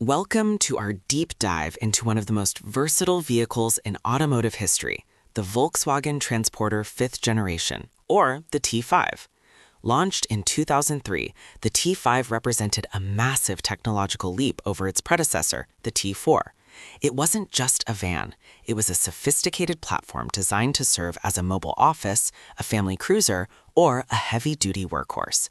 Welcome to our deep dive into one of the most versatile vehicles in automotive history, the Volkswagen Transporter 5th generation, or the T5. Launched in 2003, the T5 represented a massive technological leap over its predecessor, the T4. It wasn't just a van, it was a sophisticated platform designed to serve as a mobile office, a family cruiser, or a heavy-duty workhorse.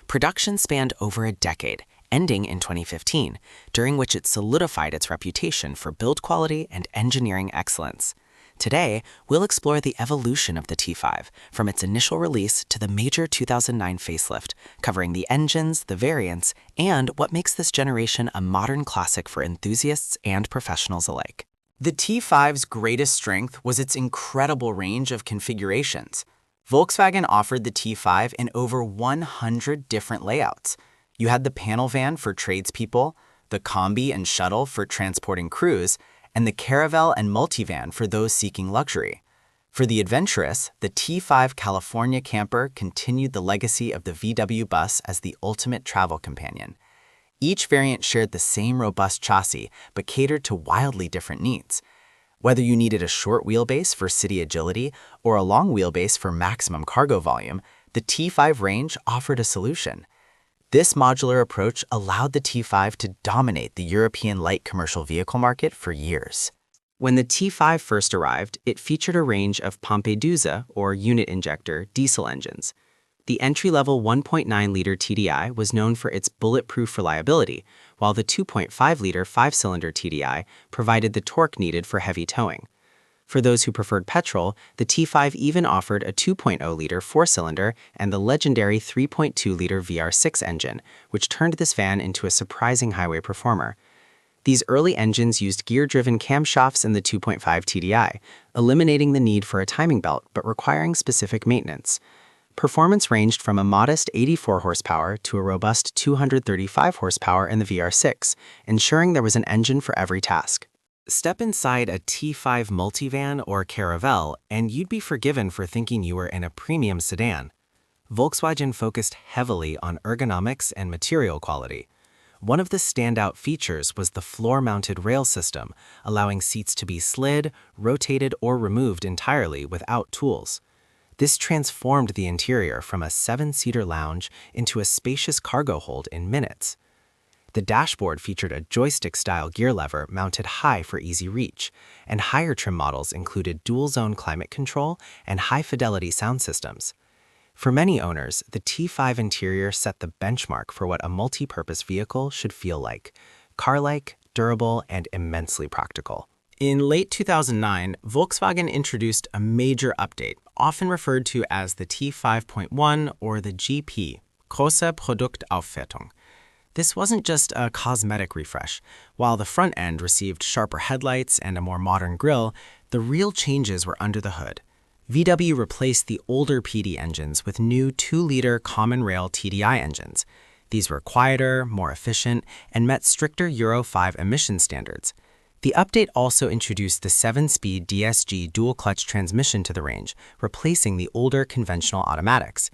Production spanned over a decade, ending in 2015, during which it solidified its reputation for build quality and engineering excellence. Today, we'll explore the evolution of the T5, from its initial release to the major 2009 facelift, covering the engines, the variants, and what makes this generation a modern classic for enthusiasts and professionals alike. The T5's greatest strength was its incredible range of configurations. Volkswagen offered the T5 in over 100 different layouts. You had the panel van for tradespeople, the combi and shuttle for transporting crews, and the caravel and multivan for those seeking luxury. For the adventurous, the T5 California camper continued the legacy of the VW bus as the ultimate travel companion. Each variant shared the same robust chassis, but catered to wildly different needs. Whether you needed a short wheelbase for city agility or a long wheelbase for maximum cargo volume, the T5 range offered a solution. This modular approach allowed the T5 to dominate the European light commercial vehicle market for years. When the T5 first arrived, it featured a range of pompe douze, or unit injector, diesel engines. The entry-level 1.9-liter TDI was known for its bulletproof reliability, while the 2.5-liter 5-cylinder TDI provided the torque needed for heavy towing. For those who preferred petrol, the T5 even offered a 2.0-liter 4-cylinder and the legendary 3.2-liter VR6 engine, which turned this van into a surprising highway performer. These early engines used gear-driven camshafts in the 2.5 TDI, eliminating the need for a timing belt but requiring specific maintenance. Performance ranged from a modest 84 horsepower to a robust 235 horsepower in the VR6, ensuring there was an engine for every task. Step inside a T5 multivan or caravel, and you'd be forgiven for thinking you were in a premium sedan. Volkswagen focused heavily on ergonomics and material quality. One of the standout features was the floor-mounted rail system, allowing seats to be slid, rotated, or removed entirely without tools. This transformed the interior from a 7-seater lounge into a spacious cargo hold in minutes. The dashboard featured a joystick-style gear lever mounted high for easy reach, and higher trim models included dual-zone climate control and high-fidelity sound systems. For many owners, the T5 interior set the benchmark for what a multi-purpose vehicle should feel like: car-like, durable, and immensely practical. In late 2009, Volkswagen introduced a major update, often referred to as the T5.1 or the GP, Große Produktaufwertung. This wasn't just a cosmetic refresh. While the front end received sharper headlights and a more modern grille, the real changes were under the hood. VW replaced the older PD engines with new 2-liter common rail TDI engines. These were quieter, more efficient, and met stricter Euro 5 emission standards. The update also introduced the 7-speed DSG dual-clutch transmission to the range, replacing the older conventional automatics.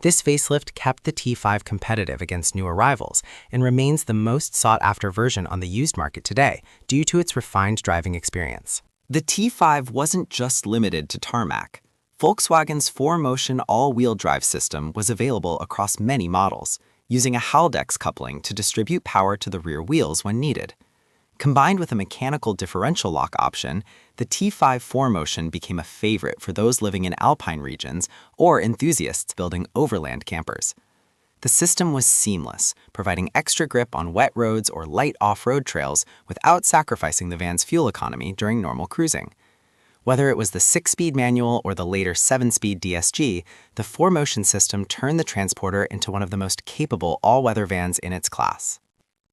This facelift kept the T5 competitive against newer rivals and remains the most sought-after version on the used market today due to its refined driving experience. The T5 wasn't just limited to tarmac. Volkswagen's 4Motion all-wheel drive system was available across many models, using a Haldex coupling to distribute power to the rear wheels when needed. Combined with a mechanical differential lock option, the T5 4Motion became a favorite for those living in alpine regions or enthusiasts building overland campers. The system was seamless, providing extra grip on wet roads or light off-road trails without sacrificing the van's fuel economy during normal cruising. Whether it was the 6-speed manual or the later 7-speed DSG, the 4Motion system turned the Transporter into one of the most capable all-weather vans in its class.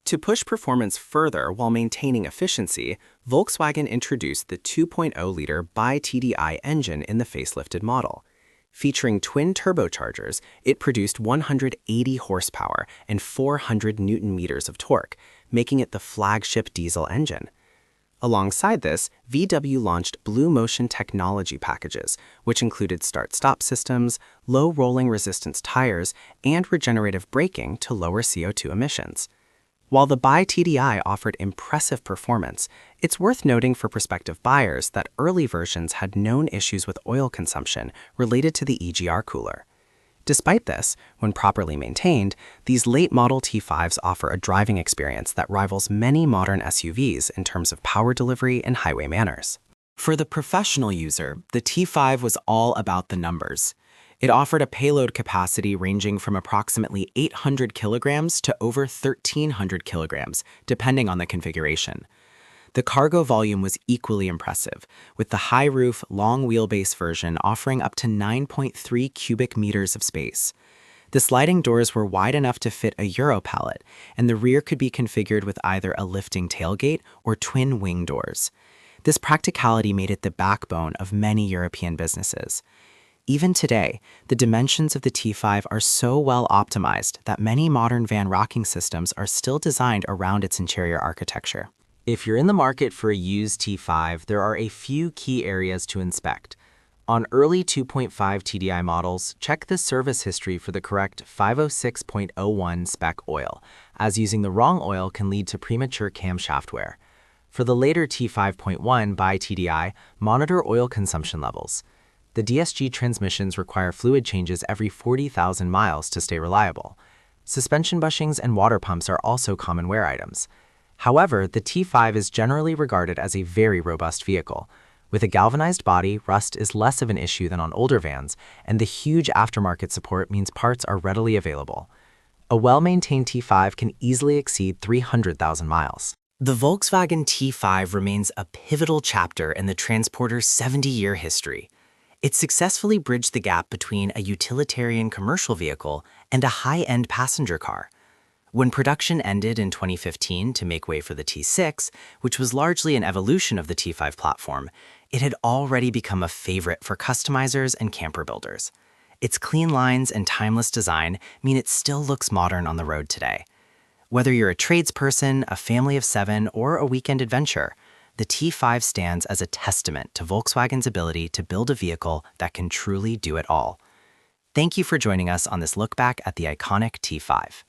To push performance further while maintaining efficiency, Volkswagen introduced the 2.0-liter bi-TDI engine in the facelifted model. Featuring twin turbochargers, it produced 180 horsepower and 400 newton-meters of torque, making it the flagship diesel engine. Alongside this, VW launched Blue Motion technology packages, which included start-stop systems, low rolling resistance tires, and regenerative braking to lower CO2 emissions. While the Buy TDI offered impressive performance, it's worth noting for prospective buyers that early versions had known issues with oil consumption related to the EGR cooler. Despite this, when properly maintained, these late model T5s offer a driving experience that rivals many modern SUVs in terms of power delivery and highway manners. For the professional user, the T5 was all about the numbers. It offered a payload capacity ranging from approximately 800 kilograms to over 1,300 kilograms, depending on the configuration. The cargo volume was equally impressive, with the high-roof, long-wheelbase version offering up to 9.3 cubic meters of space. The sliding doors were wide enough to fit a Euro pallet, and the rear could be configured with either a lifting tailgate or twin wing doors. This practicality made it the backbone of many European businesses. Even today, the dimensions of the T5 are so well optimized that many modern van rocking systems are still designed around its interior architecture. If you're in the market for a used T5, there are a few key areas to inspect. On early 2.5 TDI models, check the service history for the correct 506.01 spec oil, as using the wrong oil can lead to premature camshaft wear. For the later T5.1 by TDI, monitor oil consumption levels. The DSG transmissions require fluid changes every 40,000 miles to stay reliable. Suspension bushings and water pumps are also common wear items. However, the T5 is generally regarded as a very robust vehicle. With a galvanized body, rust is less of an issue than on older vans, and the huge aftermarket support means parts are readily available. A well-maintained T5 can easily exceed 300,000 miles. The Volkswagen T5 remains a pivotal chapter in the Transporter's 70-year history. It successfully bridged the gap between a utilitarian commercial vehicle and a high-end passenger car. When production ended in 2015 to make way for the T6, which was largely an evolution of the T5 platform, it had already become a favorite for customizers and camper builders. Its clean lines and timeless design mean it still looks modern on the road today. Whether you're a tradesperson, a family of 7, or a weekend adventure, the T5 stands as a testament to Volkswagen's ability to build a vehicle that can truly do it all. Thank you for joining us on this look back at the iconic T5.